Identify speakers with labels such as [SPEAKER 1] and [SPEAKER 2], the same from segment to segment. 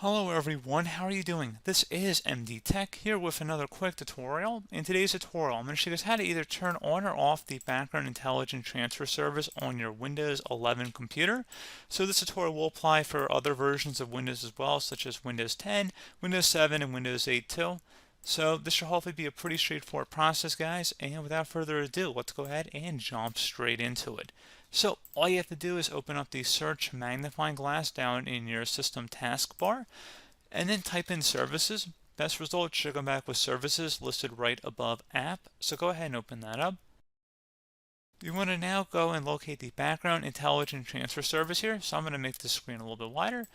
[SPEAKER 1] Hello everyone, how are you doing? This is MD Tech here with another quick tutorial. In today's tutorial, I'm going to show you guys how to either turn on or off the background intelligent transfer service on your Windows 11 computer. So this tutorial will apply for other versions of Windows as well, such as Windows 10, Windows 7, and Windows 8 too. So this should hopefully be a pretty straightforward process, guys, and without further ado, let's go ahead and jump straight into it. So all you have to do is open up the search magnifying glass down in your system taskbar and then type in services. Best result should come back with services listed right above app. So go ahead and open that up. You want to now go and locate the background intelligent transfer service here. So I'm going to make the screen a little bit wider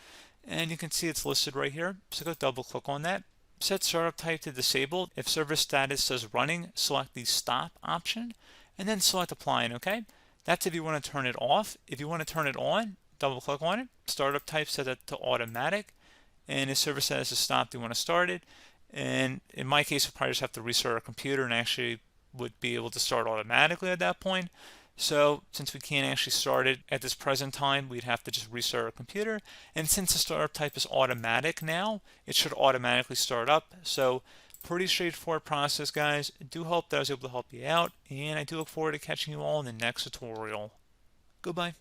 [SPEAKER 1] and you can see it's listed right here. So go double click on that. Set startup type to disabled. If service status says running, select the stop option and then select apply. Okay. That's if you want to turn it off. If you want to turn it on, double click on it. Startup type set that to automatic. And if service status is stopped, you want to start it. And in my case, we'll probably just have to restart our computer and actually would be able to start automatically at that point. So since we can't actually start it at this present time, we'd have to just restart our computer. And since the startup type is automatic now, it should automatically start up. So pretty straightforward process, guys. I do hope that I was able to help you out, and I do look forward to catching you all in the next tutorial. Goodbye.